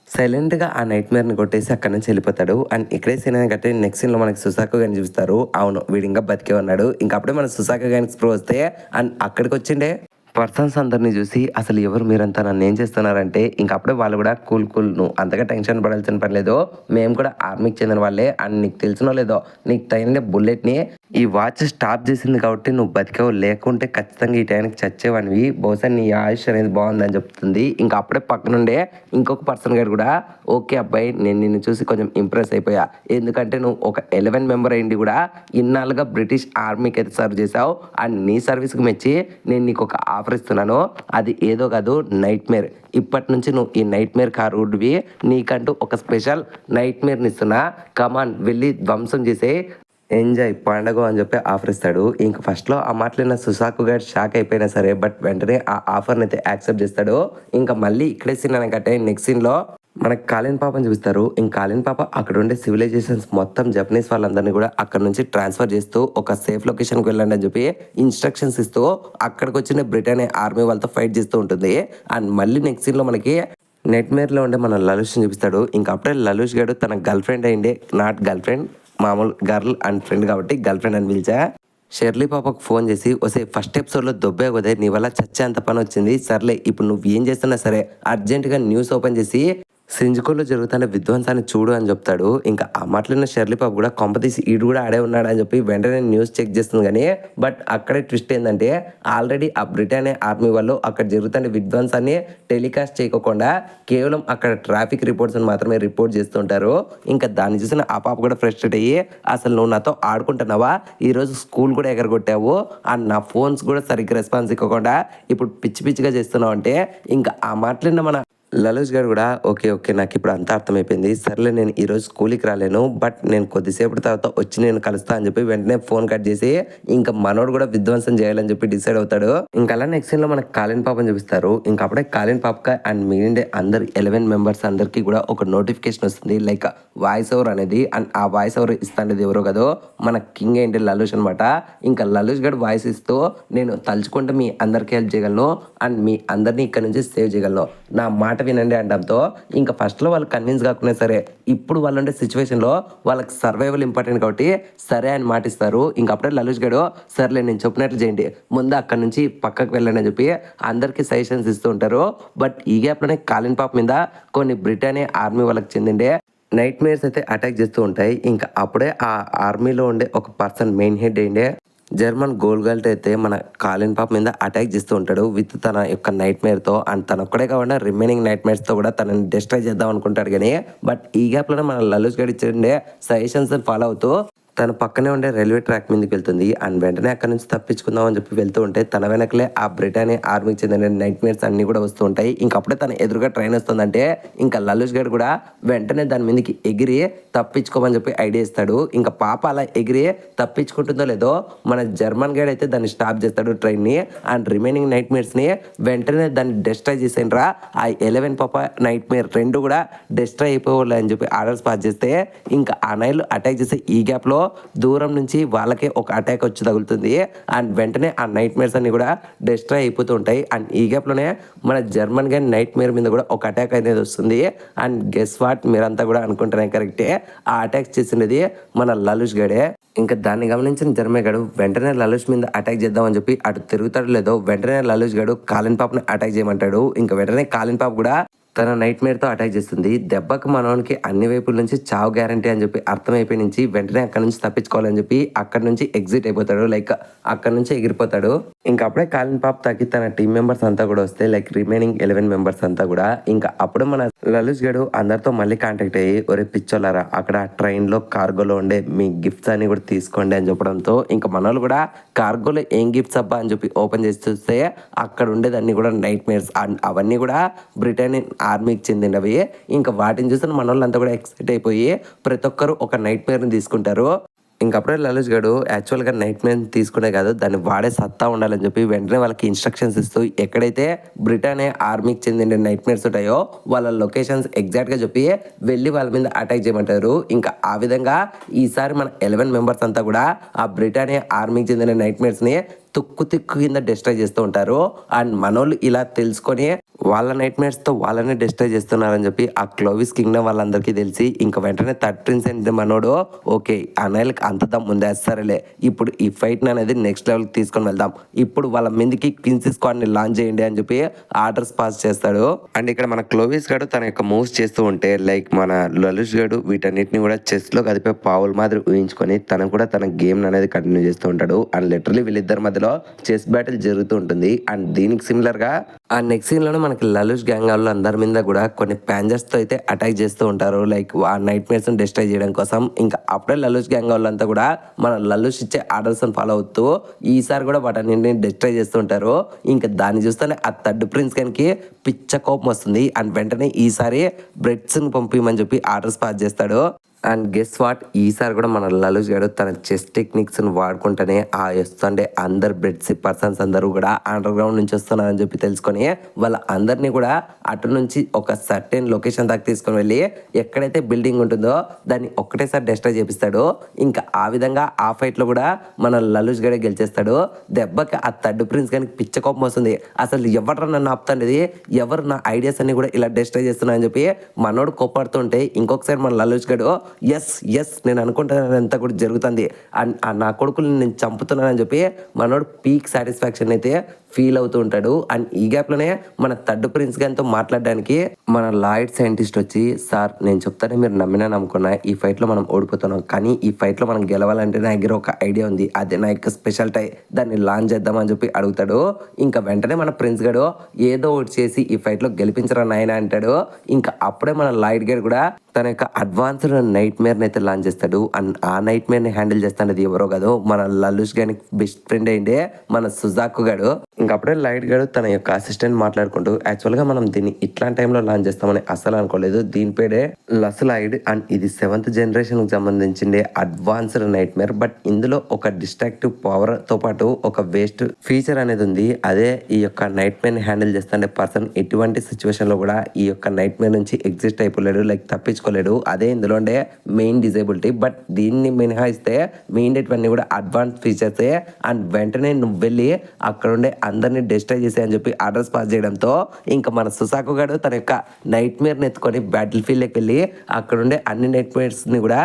సైలెంట్గా ఆ నైట్ మేర్ని కొట్టేసి అక్కడి నుంచి వెళ్ళిపోతాడు. అండ్ ఇక్కడే సీన్ కట్టే నెక్స్ట్ సీన్లో మనకి సుసాకు గారిని చూపిస్తారు. అవును వీడు ఇంకా బతికే ఉన్నాడు. ఇంకా అప్పుడే మన సుసాకు గారికి స్ప్రో వస్తే అండ్ అక్కడికి వచ్చిండే పర్సన్స్ అందరినీ చూసి అసలు ఎవరు మీరంతా నన్ను ఏం చేస్తున్నారంటే ఇంకా అప్పుడే వాళ్ళు కూడా కూల్ కూల్ నువ్వు అంతగా టెన్షన్ పడాల్సిన పని లేదు, మేము కూడా ఆర్మీకి చెందిన వాళ్ళే అండ్ నీకు తెలిసినో లేదో నీకు తగిన బుల్లెట్ని ఈ వాచ్ స్టాప్ చేసింది కాబట్టి నువ్వు బతికావు, లేకుంటే ఖచ్చితంగా ఈ టైంకి చచ్చేవాడివి, బహుశా నీ ఆయుష్ అనేది బాగుందని చెప్తుంది. ఇంకా అప్పుడే పక్కనుండే ఇంకొక పర్సన్ గారు కూడా ఓకే అబ్బాయి నేను నిన్ను చూసి కొంచెం ఇంప్రెస్ అయిపోయా, ఎందుకంటే నువ్వు ఒక 11 మెంబర్ అయింది కూడా ఇన్నాళ్ళుగా బ్రిటిష్ ఆర్మీకి అయితే సర్వ్ చేసావు అండ్ నీ సర్వీస్కి మెచ్చి నేను నీకు ఒక ఆఫర్ ఇస్తున్నాను, అది ఏదో కాదు నైట్ మేర్, ఇప్పటి నుంచి నువ్వు ఈ నైట్ మేర్ కారుడివి, నీకంటూ ఒక స్పెషల్ నైట్ మేర్ని ఇస్తున్నా, కమాన్ వెళ్ళి ధ్వంసం చేసే ఎంజాయ్ పండగ అని చెప్పి ఆఫర్ ఇస్తాడు. ఇంక ఫస్ట్లో ఆ మాటలైన సుసాకు గారు షాక్ అయిపోయినా సరే బట్ వెంటనే ఆ ఆఫర్ని అయితే యాక్సెప్ట్ చేస్తాడు. ఇంకా మళ్ళీ ఇక్కడే సీన్ అనకంటే నెక్స్ట్ సీన్లో మనకి కాలిన్ పాపని చూపిస్తారు. ఇంక కాలిన్ పాప అక్కడ ఉండే సివిలైజేషన్స్ మొత్తం జపనీస్ వాళ్ళందరినీ కూడా అక్కడ నుంచి ట్రాన్స్ఫర్ చేస్తూ ఒక సేఫ్ లొకేషన్కి వెళ్ళండి అని చెప్పి ఇన్స్ట్రక్షన్స్ ఇస్తూ అక్కడికి వచ్చిన బ్రిటన్ ఆర్మీ వాళ్ళతో ఫైట్ చేస్తూ ఉంటుంది. అండ్ మళ్ళీ నెక్స్ట్ సీన్లో మనకి నెట్ మేర్లో ఉండే మన లలుష్ని చూపిస్తాడు. ఇంకా అప్పుడే లలుష్ గారు తన గర్ల్ ఫ్రెండ్ అయిండే, నాట్ గర్ల్ ఫ్రెండ్ మామూలు గర్ల్ అండ్ ఫ్రెండ్ కాబట్టి గర్ల్ ఫ్రెండ్ అని పిలిచా. షెర్లీ పాపకు ఫోన్ చేసి వస్తే ఫస్ట్ ఎపిసోడ్లో దొబ్బే కొదే నీ వల్ల చచ్చేంత పని వచ్చింది, సర్లే ఇప్పుడు నువ్వు ఏం చేస్తున్నా సరే అర్జెంటుగా న్యూస్ ఓపెన్ చేసి సింజుకోలో జరుగుతున్న విధ్వంసాన్ని చూడు అని చెప్తాడు. ఇంకా ఆ మాటలున్న షెర్లీ పాప కూడా కొంపతీసి ఈడు కూడా ఆడే ఉన్నాడు అని చెప్పి వెంటనే న్యూస్ చెక్ చేస్తుంది. కానీ బట్ అక్కడే ట్విస్ట్ ఏంటంటే ఆల్రెడీ ఆ బ్రిటానియా ఆర్మీ వాళ్ళు అక్కడ జరుగుతున్న విధ్వంసాన్ని టెలికాస్ట్ చేయకుండా కేవలం అక్కడ ట్రాఫిక్ రిపోర్ట్స్ మాత్రమే రిపోర్ట్ చేస్తుంటారు. ఇంకా దాన్ని చూసిన ఆ పాప కూడా ఫ్రస్ట్రేట్ అయ్యి అసలు నువ్వు నాతో ఆడుకుంటున్నావా, ఈరోజు స్కూల్ కూడా ఎగరగొట్టావు అండ్ నా ఫోన్స్ కూడా సరిగ్గా రెస్పాన్స్ ఇవ్వకుండా ఇప్పుడు పిచ్చి పిచ్చిగా చేస్తున్నావు అంటే ఇంకా ఆ మాటలున్న మన లలుష్ గారు కూడా ఓకే ఓకే నాకు ఇప్పుడు అంతా అర్థమైపోయింది, సర్లే నేను ఈరోజు స్కూల్కి రాలేను బట్ నేను కొద్దిసేపటి తర్వాత వచ్చి నేను కలుస్తా అని చెప్పి వెంటనే ఫోన్ కట్ చేసి ఇంకా మనోడు కూడా విధ్వంసం చేయాలని చెప్పి డిసైడ్ అవుతాడు. ఇంకా అలా నెక్స్ట్ సీన్లో మనకు కాలిన్ పాపని చూపిస్తారు. ఇంకా అప్పుడే కాలిన్ పాపక అండ్ మిగిలిండే అందరు 11 మెంబర్స్ అందరికీ కూడా ఒక నోటిఫికేషన్ వస్తుంది లైక్ వాయిస్ ఓవర్ అనేది. అండ్ ఆ వాయిస్ ఓవర్ ఇస్తాండేది ఎవరో కదో మన కింగ్ ఏంటి లలుష్ అనమాట. ఇంకా లలుష్ గడ్ వాయిస్ ఇస్తూ నేను తలుచుకుంటే మీ అందరికీ హెల్ప్ చేయగలను అండ్ మీ అందరినీ ఇక్కడ నుంచి సేవ్ చేయగలను, నా మాట వినండి అనడంతో ఇంకా ఫస్ట్లో వాళ్ళు కన్విన్స్ కాకుండా సరే ఇప్పుడు వాళ్ళు ఉండే సిచ్యువేషన్లో వాళ్ళకి సర్వైవల్ ఇంపార్టెంట్ కాబట్టి సరే అని మాటిస్తారు. ఇంకా అప్పుడే లలుష్ గడు సర్లే నేను చెప్పినట్లు చేయండి, ముందు అక్కడ నుంచి పక్కకు వెళ్ళండి అని చెప్పి అందరికీ సజెషన్స్ ఇస్తూ ఉంటారు. బట్ ఈ గ్యాప్లోనే కాలిన్ పాప్ మీద కొన్ని బ్రిటానియా ఆర్మీ వాళ్ళకి చెందిండే నైట్ మేర్స్ అయితే అటాక్ చేస్తూ ఉంటాయి. ఇంకా అప్పుడే ఆ ఆర్మీలో ఉండే ఒక పర్సన్ మెయిన్ హెడ్ అయిండే జర్మన్ గోల్గాల్ట్ అయితే మన కాలిన్ పాప్ మీద అటాక్ చేస్తూ ఉంటాడు విత్ తన యొక్క నైట్ మేర్తో. అండ్ తన ఒక్కడే కాకుండా రిమైనింగ్ నైట్ మేర్స్తో కూడా తనని డిస్ట్రాయ్ చేద్దాం అనుకుంటాడు. కానీ బట్ ఈ గ్యాప్లోనే మన లలుష్ గడి ఇచ్చిండే సజెషన్స్ ఫాలో అవుతూ తన పక్కనే ఉండే రైల్వే ట్రాక్ మీదకి వెళ్తుంది. అండ్ వెంటనే అక్కడ నుంచి తప్పించుకుందాం అని చెప్పి వెళ్తూ ఉంటే తన వెనకలే ఆ బ్రిటానియా ఆర్మీకి చెందిన నైట్ మేర్స్ అన్ని కూడా వస్తూ ఉంటాయి. ఇంకప్పుడే తన ఎదురుగా ట్రైన్ వస్తుందంటే ఇంకా లలుష్ గడ్ కూడా వెంటనే దాని మీదకి ఎగిరి తప్పించుకోమని చెప్పి ఐడియా ఇస్తాడు. ఇంకా పాప అలా ఎగిరి తప్పించుకుంటుందో లేదో మన జర్మన్ గైడ్ అయితే దాన్ని స్టాప్ చేస్తాడు ట్రైన్ని. అండ్ రిమైనింగ్ నైట్ మేర్స్ని వెంటనే దాన్ని డిస్ట్రాయ్ చేసేనరా ఆ 11 పాప నైట్ మేర్ రెండు కూడా డిస్ట్రాయ్ అయిపోవాలి అని చెప్పి ఆర్డర్స్ పాస్ చేస్తే ఇంకా ఆ నైట్లు అటాక్ చేసే ఈ గ్యాప్లో దూరం నుంచి వాళ్ళకే ఒక అటాక్ వచ్చి తగులుతుంది. అండ్ వెంటనే ఆ నైట్ మేర్స్ అన్ని కూడా డిస్ట్రాయ్ అయిపోతూ ఉంటాయి. అండ్ ఈ గ్యాప్లోనే మన జర్మన్ గా నైట్ మేర్ మీద కూడా ఒక అటాక్ అనేది వస్తుంది. అండ్ గెస్ వాట్ మీరంతా కూడా అనుకుంటున్నాయి కరెక్టే, ఆ అటాక్ చేసినది మన లలుష్ గడే. ఇంకా దాన్ని గమనించిన జర్మన్ గడు వెంటనే లలుష్ మీద అటాక్ చేద్దామని చెప్పి అటు తిరుగుతాడు లేదో వెంటనే లలుష్ గడు కాలిన్ పాప్ని అటాక్ చేయమంటాడు. ఇంకా వెంటనే కాలిన్ పాప్ కూడా తన నైట్ మేర్తో అటాక్ చేస్తుంది. దెబ్బకి మనోనికి అన్ని వైపుల నుంచి చావు గ్యారంటీ అని చెప్పి అర్థమైపోయి నుంచి వెంటనే అక్కడ నుంచి తప్పించుకోవాలని చెప్పి అక్కడ నుంచి ఎగ్జిట్ అయిపోతాడు. లైక్ అక్కడ నుంచి ఎగిరిపోతాడు. ఇంకా అప్పుడే కాలిన్ పాప్ తాకి తన టీం మెంబర్స్ అంతా కూడా వస్తే లైక్ రిమైనింగ్ 11 మెంబర్స్ అంతా కూడా ఇంకా అప్పుడు మన లలుష్ గడు అందరితో మళ్ళీ కాంటాక్ట్ అయ్యి ఒరే పిచ్చోలారా అక్కడ ట్రైన్లో కార్గోలో ఉండే మీ గిఫ్ట్స్ అన్ని కూడా తీసుకోండి అని చెప్పడంతో ఇంకా మనోళ్ళు కూడా కార్గోలో ఏం గిఫ్ట్స్ అబ్బా అని చెప్పి ఓపెన్ చేసి చూస్తే అక్కడ ఉండేదన్నీ కూడా నైట్ మేర్స్ అవన్నీ కూడా బ్రిటన్ ఆర్మీకి చెందినవి. ఇంకా వాటిని చూసిన మన వాళ్ళంతా కూడా ఎక్సైట్ అయిపోయి ప్రతి ఒక్కరు ఒక నైట్ మేర్ని తీసుకుంటారు. ఇంకప్పుడే లలుష్ గడు యాక్చువల్గా నైట్ మేర్ తీసుకునే కాదు దాన్ని వాడే సత్తా ఉండాలని చెప్పి వెంటనే వాళ్ళకి ఇన్స్ట్రక్షన్స్ ఇస్తూ ఎక్కడైతే బ్రిటన్ ఆర్మీకి చెందిన నైట్ మేర్స్ ఉంటాయో వాళ్ళ లొకేషన్స్ ఎగ్జాక్ట్గా చెప్పి వెళ్ళి వాళ్ళ మీద అటాక్ చేయమంటారు. ఇంకా ఆ విధంగా ఈసారి మన 11 మెంబర్స్ అంతా కూడా ఆ బ్రిటన్ ఆర్మీకి చెందిన నైట్ మేర్స్ని తుక్కు కింద డిస్ట్రాయ్ చేస్తూ ఉంటారు. అండ్ మనోళ్ళు ఇలా తెలుసుకొని వాళ్ళ నైట్ మేర్స్తో వాళ్ళని డిస్ట్రాయ్ చేస్తున్నారని చెప్పి ఆ క్లోవిస్ కింగ్డమ్ వాళ్ళందరికీ తెలిసి ఇంకా వెంటనే థర్డ్ ప్రిన్స్ అండ్ మనోడు ఓకే అన్నయ్యకి అంత ముందేస్తారులే ఇప్పుడు ఈ ఫైట్ అనేది నెక్స్ట్ లెవెల్కి తీసుకొని వెళ్దాం, ఇప్పుడు వాళ్ళ మీదకి క్విన్సీ స్క్వాడ్ని లాంచ్ చేయండి అని చెప్పి ఆర్డర్స్ పాస్ చేస్తాడు. అండ్ ఇక్కడ మన క్లోవిస్ గడు తన యొక్క మూవ్స్ చేస్తూ ఉంటే లైక్ మన లలుష్ గడు వీటన్నిటిని కూడా చెస్లో కదిపే పావుల మాదిరి ఊహించుకొని తను కూడా తన గేమ్ అనేది కంటిన్యూ చేస్తూ ఉంటాడు. అండ్ లిటరలీ వీళ్ళిద్దరి మధ్యలో చెస్ బ్యాటిల్ జరుగుతూ ఉంటుంది. అండ్ దీనికి సిమిలర్ గా ఆ నెక్స్ట్ సీన్ లోనే మనకి లలుష్ గ్యాంగ్ వాళ్ళు అందరి మీద కూడా కొన్ని ప్యాంజర్స్ తో అయితే అటాక్ చేస్తూ ఉంటారు లైక్ ఆ నైట్ మేర్స్ డిస్ట్రాయ్ చేయడం కోసం. ఇంకా అప్పుడే లలుష్ గ్యాంగ్ వాళ్ళంతా కూడా మన లలుష్ ఇచ్చే ఆర్డర్స్ ఫాలో అవుతూ ఈసారి కూడా వాటన్నింటిని డిస్ట్రాయ్ చేస్తూ ఉంటారు. ఇంకా దాన్ని చూస్తేనే ఆ థర్డ్ ప్రిన్స్ గానికి పిచ్చ కోపం వస్తుంది. అండ్ వెంటనే ఈసారి బ్రెడ్స్ ని పంపించమని చెప్పి ఆర్డర్స్ పాస్ చేస్తాడు. అండ్ గెస్ వాట్ ఈసారి కూడా మన లలుష్ గారు తన చెస్ టెక్నిక్స్ని వాడుకుంటేనే ఆ వస్తుండే అందరు బ్రెడ్స్ పర్సన్స్ అందరూ కూడా అండర్ గ్రౌండ్ నుంచి వస్తున్నారని చెప్పి తెలుసుకొని వాళ్ళ అందరినీ కూడా అటు నుంచి ఒక సర్టెన్ లొకేషన్ దాకా తీసుకొని వెళ్ళి ఎక్కడైతే బిల్డింగ్ ఉంటుందో దాన్ని ఒక్కటేసారి డిస్ట్రాయ్ చేపిస్తాడు. ఇంకా ఆ విధంగా ఆ ఫైట్లో కూడా మన లలుష్ గడే గెలిచేస్తాడు. దెబ్బకి ఆ థర్డ్ ప్రిన్స్ గారికి పిచ్చ కోపం వస్తుంది. అసలు ఎవరు నన్ను ఆపుతాండేది, ఎవరు నా ఐడియాస్ అన్ని కూడా ఇలా డిస్ట్రాయ్ చేస్తున్నా అని చెప్పి మనోడు కోపడుతుంటే ఇంకొకసారి మన లలుష్ గడు ఎస్ నేను అనుకుంటానంతా కూడా జరుగుతుంది నా కొడుకుని నేను చంపుతున్నానని చెప్పి మనోడు పీక్ సాటిస్ఫాక్షన్ అయితే ఫీల్ అవుతూ ఉంటాడు. అండ్ ఈ గ్యాప్లోనే మన థర్డ్ ప్రిన్స్ గారితో మాట్లాడడానికి మన లాయిడ్ సైంటిస్ట్ వచ్చి సార్ నేను చెప్తానే మీరు నమ్మినా నమ్ముకున్నా ఈ ఫైట్లో మనం ఓడిపోతున్నాం, కానీ ఈ ఫైట్లో మనం గెలవాలంటే నా దగ్గర ఒక ఐడియా ఉంది, అదే నా యొక్క స్పెషాలిటీ, దాన్ని లాంచ్ చేద్దామని చెప్పి అడుగుతాడు. ఇంకా వెంటనే మన ప్రిన్స్ గారు ఏదో ఒకటి చేసి ఈ ఫైట్లో గెలిపించరా నాయన అంటాడు. ఇంకా అప్పుడే మన లాయిడ్ గారు కూడా తన యొక్క అడ్వాన్స్డ్ నైట్ మేర్ని అయితే లాంచ్ చేస్తాడు. అండ్ ఆ నైట్ మేర్ని హ్యాండిల్ చేస్తాడు ఎవరో కాదు మన లలుష్ గారికి బెస్ట్ ఫ్రెండ్ అయిందే మన సుజాకు గాడు. ఇంకప్పుడే లైట్ గాడు తన యొక్క అసిస్టెంట్ మాట్లాడుకుంటూ యాక్చువల్గా మనం దీన్ని ఇట్లాంటి టైంలో లాంచ్ చేస్తామని అసలు అనుకోలేదు, దీని పేరే లస్లైడ్ అండ్ ఇది 7th జనరేషన్కి సంబంధించింది అడ్వాన్స్డ్ నైట్ మేర్. బట్ ఇందులో ఒక డిస్ట్రాక్టివ్ పవర్ తో పాటు ఒక వేస్ట్ ఫీచర్ అనేది ఉంది. అదే ఈ యొక్క నైట్ మేర్ని హ్యాండిల్ చేస్తుండే పర్సన్ ఎటువంటి సిచ్యువేషన్ లో కూడా ఈ యొక్క నైట్ మేర్ నుంచి ఎగ్జిస్ట్ అయిపోలేడు, లైక్ తప్పించుకోలేడు. అదే ఇందులో ఉండే మెయిన్ డిజేబిలిటీ. బట్ దీన్ని మినహాయిస్తే మెయిన్ కూడా అడ్వాన్స్ ఫీచర్సే. అండ్ వెంటనే నువ్వు వెళ్ళి అక్కడ ఉండే అందరినీ డిస్ట్రాయ్ చేసే అని చెప్పి ఆర్డర్స్ పాస్ చేయడంతో ఇంకా మన సుసాకు గారు తన యొక్క నైట్ మేర్ని ఎత్తుకొని బ్యాటిల్ ఫీల్డ్కి వెళ్ళి అక్కడ ఉండే అన్ని నైట్ మేర్స్ని కూడా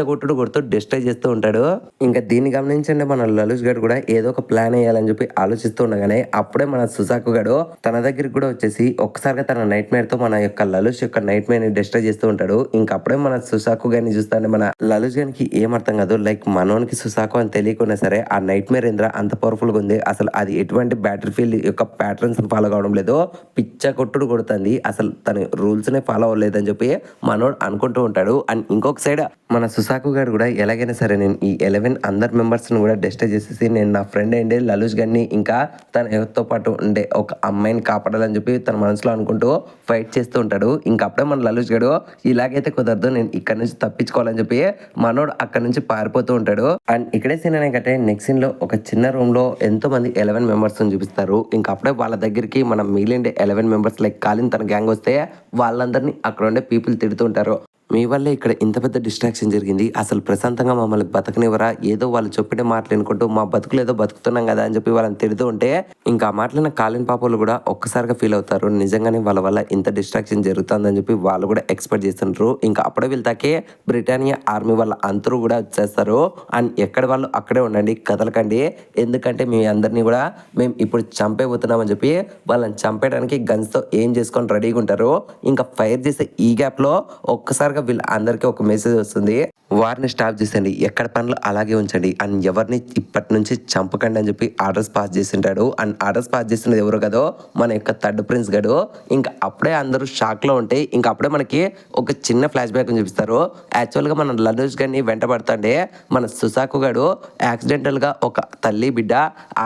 కొడుతూ డిస్ట్రాయ్ చేస్తూ ఉంటాడు. ఇంకా దీన్ని గమనించండి మన లలుష్ గారు కూడా ఏదో ఒక ప్లాన్ వేయాలని చెప్పి ఆలోచిస్తూ ఉండగానే అప్పుడే మన సుసాకు గారు తన దగ్గరికి కూడా వచ్చేసి ఒక్కసారిగా తన నైట్ మేర్ తో మన యొక్క లలుష్ యొక్క నైట్ మేర్ ని డిస్ట్రాయ్ చేస్తూ ఉంటాడు. ఇంకా అప్పుడే మన సుసాకు గారిని చూస్తానే మన లలుష్ గారికి ఏమర్థం కాదు, లైక్ మనోనికి సుసాకు అని తెలియకున్నా సరే ఆ నైట్ మేర్ ఏంద్ర అంత పవర్ఫుల్ గా ఉంది, అసలు అది ఎటువంటి బ్యాటిల్ ఫీల్డ్ యొక్క ప్యాటర్న్స్ ఫాలో కావడం లేదు, పిచ్చ కొడుతుంది, అసలు తన రూల్స్ నే ఫాలో అవ్వలేదని చెప్పి మనోడు అనుకుంటూ ఉంటాడు. అండ్ ఇంకొక సైడ్ మన సుసాకు గారు కూడా ఎలాగైనా సరే నేను ఈ 11 అందరు మెంబర్స్ ని కూడా డిస్ట్రాయ్ చేసేసి నేను నా ఫ్రెండ్ అండి లలుష్ గారిని ఇంకా తన ఎవరితో పాటు ఉండే ఒక అమ్మాయిని కాపాడాలని చెప్పి తన మనసులో అనుకుంటూ ఫైట్ చేస్తూ ఉంటాడు. ఇంకా అప్పుడే మన లలుష్ గారు ఇలాగైతే కుదరదు, నేను ఇక్కడ నుంచి తప్పించుకోవాలని చెప్పి మనోడు అక్కడ నుంచి పారిపోతూ ఉంటాడు. అండ్ ఇక్కడే సీన్ అనేకంటే నెక్స్ట్ సీన్ లో ఒక చిన్న రూమ్ లో ఎంతో మంది 11 మెంబర్స్ చూపిస్తారు. ఇంకా అప్పుడే వాళ్ళ దగ్గరికి మనం మిగిలిండే 11 మెంబర్స్ లైక్ కాలిన్ తన గ్యాంగ్ వస్తే వాళ్ళందరినీ అక్కడ ఉండే పీపుల్ తిడుతూ ఉంటారు. మీ వల్లే ఇక్కడ ఇంత పెద్ద డిస్ట్రాక్షన్ జరిగింది, అసలు ప్రశాంతంగా మమ్మల్ని బతకనివ్వరా, ఏదో వాళ్ళు చెప్పిన మాటలు అనుకుంటూ మా బతుకులు ఏదో బతుకుతున్నాం కదా అని చెప్పి వాళ్ళని తిడుతూ ఉంటే ఇంకా ఆ మాటలైన కాలిన పాపలు కూడా ఒక్కసారిగా ఫీల్ అవుతారు. నిజంగానే వాళ్ళ వల్ల ఇంత డిస్ట్రాక్షన్ జరుగుతుందని చెప్పి వాళ్ళు కూడా ఎక్స్పెక్ట్ చేస్తుంటారు. ఇంకా అప్పుడే వెళ్తాకే బ్రిటానియా ఆర్మీ వాళ్ళ అందరూ కూడా వచ్చేస్తారు. అండ్ ఎక్కడ వాళ్ళు అక్కడే ఉండండి, కదలకండి, ఎందుకంటే మీ అందరినీ కూడా మేము ఇప్పుడు చంపేపోతున్నామని చెప్పి వాళ్ళని చంపేయడానికి గన్స్తో ఏం చేసుకొని రెడీగా ఉంటారు. ఇంకా ఫైర్ చేసే ఈ గ్యాప్లో ఒక్కసారిగా వీళ్ళ అందరికీ ఒక మెసేజ్ వస్తుంది, వారిని స్టాప్ చేసండి, ఎక్కడ పనులు అలాగే ఉంచండి అండ్ ఎవరిని ఇప్పటి నుంచి చంపకండి అని చెప్పి ఆర్డర్స్ పాస్ చేసింటాడు. అండ్ ఆర్డర్స్ పాస్ చేసినది ఎవరు కదో మన యొక్క థర్డ్ ప్రిన్స్ గడు. ఇంకా అప్పుడే అందరూ షాక్లో ఉంటే ఇంకా అప్పుడే మనకి ఒక చిన్న ఫ్లాష్ బ్యాక్ చూపిస్తారు. యాక్చువల్గా మన లనుష్ గడిని వెంటబడుతుండే మన సుసాకు గడు యాక్సిడెంటల్గా ఒక తల్లి బిడ్డ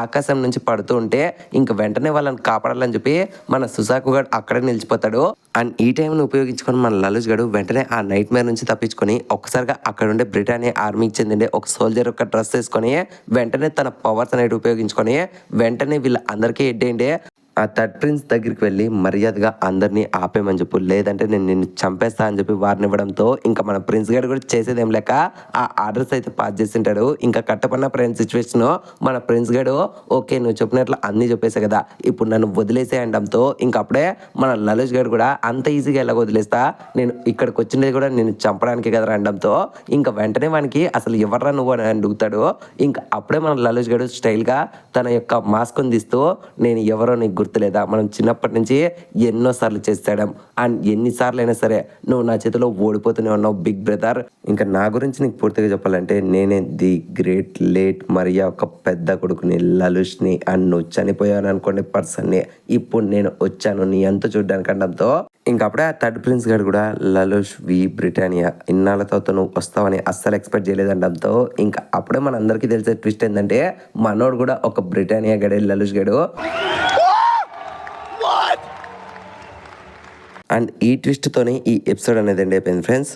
ఆకాశం నుంచి పడుతూ ఉంటే ఇంకా వెంటనే వాళ్ళని కాపాడాలని చెప్పి మన సుసాకు గడు అక్కడే నిలిచిపోతాడు. అండ్ ఈ టైంని ఉపయోగించుకొని మన లలుష్ గడు వెంటనే ఆ నైట్ మేర్ నుంచి తప్పించుకొని ఒక్కసారిగా అక్కడ ఉండే బ్రిటానియా ఆర్మీకి చెందిండే ఒక సోల్జర్ యొక్క డ్రెస్ వేసుకొని వెంటనే తన పవర్స్ అనేవి ఉపయోగించుకొని వెంటనే వీళ్ళ అందరికీ ఎడ్డేండే ఆ థర్డ్ ప్రిన్స్ దగ్గరికి వెళ్ళి మర్యాదగా అందరినీ ఆపేయమని చెప్పు, లేదంటే నేను నిన్ను చంపేస్తా అని చెప్పి వారిని ఇవ్వడంతో ఇంకా మన ప్రిన్స్ గారు కూడా చేసేదేం లేక ఆ ఆర్డర్స్ అయితే పాస్ చేసింటాడు. ఇంకా కట్టపడిన ఫ్రెండ్ సిచ్యువేషన్ మన ప్రిన్స్ గారు ఓకే నువ్వు చెప్పినట్లు అన్నీ చెప్పేసా కదా, ఇప్పుడు నన్ను వదిలేసే అనడంతో ఇంకా అప్పుడే మన లలుష్ గారు కూడా అంత ఈజీగా ఎలా వదిలేస్తా, నేను ఇక్కడికి వచ్చినది కూడా నేను చంపడానికి కదా అనడంతో ఇంకా వెంటనే వానికి అసలు ఎవర్రా నువ్వు అని అడుగుతాడు. ఇంకా అప్పుడే మన లలుష్ గారు స్టైల్గా తన యొక్క మాస్క్ని తీస్తూ నేను ఎవరో నీకు గుర్తులేదా, మనం చిన్నప్పటి నుంచి ఎన్నోసార్లు చేస్తాడం అండ్ ఎన్నిసార్లు అయినా సరే నువ్వు నా చేతిలో ఓడిపోతూనే ఉన్నావు బిగ్ బ్రదర్. ఇంకా నా గురించి నీకు పూర్తిగా చెప్పాలంటే నేనే ది గ్రేట్ లేట్ మరియా ఒక పెద్ద కొడుకుని లలుష్ని అండ్ నువ్వు చనిపోయాను అనుకోండి పర్సన్ని, ఇప్పుడు నేను వచ్చాను నీ అంత చూడడానికి అనడంతో ఇంకా అప్పుడే ఆ థర్డ్ ప్రిన్స్ గారు కూడా లలుష్ వి బ్రిటానియా ఇన్నాళ్ళతో నువ్వు వస్తావని అస్సలు ఎక్స్పెక్ట్ చేయలేదనడంతో ఇంకా అప్పుడే మన అందరికీ తెలిసే ట్విస్ట్ ఏంటంటే మనోడు కూడా ఒక బ్రిటానియా గడే లలుష్ గడు. అండ్ ఈ ట్విస్ట్తోనే ఈ ఎపిసోడ్ అనేది ఎండ్ అయిపోయింది ఫ్రెండ్స్.